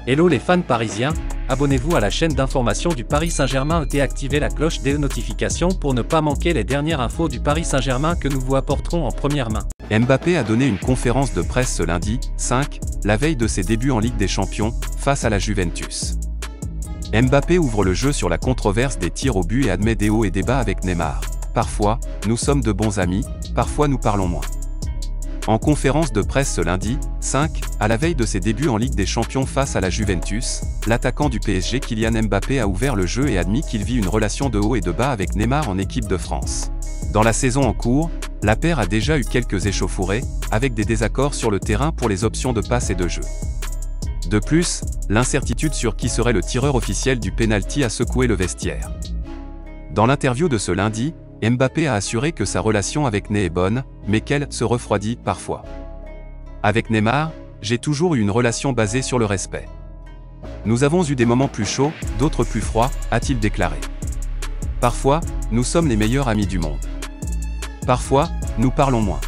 Hello les fans parisiens, abonnez-vous à la chaîne d'information du Paris Saint-Germain et activez la cloche des notifications pour ne pas manquer les dernières infos du Paris Saint-Germain que nous vous apporterons en première main. Mbappé a donné une conférence de presse ce lundi, 5, la veille de ses débuts en Ligue des Champions, face à la Juventus. Mbappé ouvre le jeu sur la controverse des tirs au but et admet des hauts et des bas avec Neymar. Parfois, nous sommes de bons amis, parfois nous parlons moins. En conférence de presse ce lundi, 5, à la veille de ses débuts en Ligue des Champions face à la Juventus, l'attaquant du PSG Kylian Mbappé a ouvert le jeu et admis qu'il vit une relation de haut et de bas avec Neymar en équipe de France. Dans la saison en cours, la paire a déjà eu quelques échauffourées, avec des désaccords sur le terrain pour les options de passe et de jeu. De plus, l'incertitude sur qui serait le tireur officiel du pénalty a secoué le vestiaire. Dans l'interview de ce lundi, Mbappé a assuré que sa relation avec Ney est bonne, mais qu'elle se refroidit parfois. Avec Neymar, j'ai toujours eu une relation basée sur le respect. Nous avons eu des moments plus chauds, d'autres plus froids, a-t-il déclaré. Parfois, nous sommes les meilleurs amis du monde. Parfois, nous parlons moins.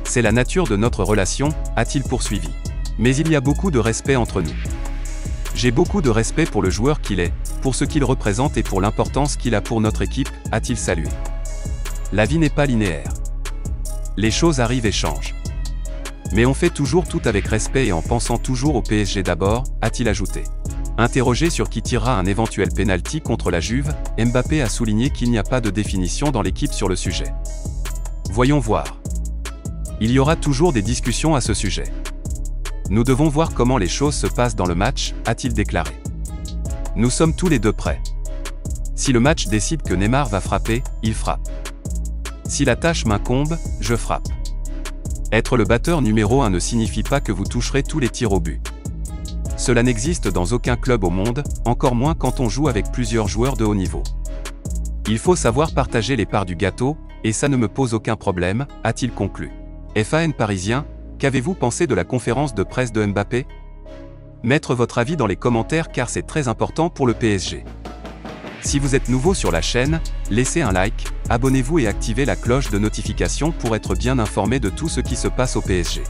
C'est la nature de notre relation, a-t-il poursuivi. Mais il y a beaucoup de respect entre nous. J'ai beaucoup de respect pour le joueur qu'il est, pour ce qu'il représente et pour l'importance qu'il a pour notre équipe, a-t-il salué. La vie n'est pas linéaire. Les choses arrivent et changent. Mais on fait toujours tout avec respect et en pensant toujours au PSG d'abord, a-t-il ajouté. Interrogé sur qui tirera un éventuel pénalty contre la Juve, Mbappé a souligné qu'il n'y a pas de définition dans l'équipe sur le sujet. Voyons voir. Il y aura toujours des discussions à ce sujet. Nous devons voir comment les choses se passent dans le match, a-t-il déclaré. Nous sommes tous les deux prêts. Si le match décide que Neymar va frapper, il frappe. Si la tâche m'incombe, je frappe. Être le batteur numéro 1 ne signifie pas que vous toucherez tous les tirs au but. Cela n'existe dans aucun club au monde, encore moins quand on joue avec plusieurs joueurs de haut niveau. Il faut savoir partager les parts du gâteau, et ça ne me pose aucun problème, a-t-il conclu. FAN parisien, qu'avez-vous pensé de la conférence de presse de Mbappé? Mettre votre avis dans les commentaires car c'est très important pour le PSG. Si vous êtes nouveau sur la chaîne, laissez un like, abonnez-vous et activez la cloche de notification pour être bien informé de tout ce qui se passe au PSG.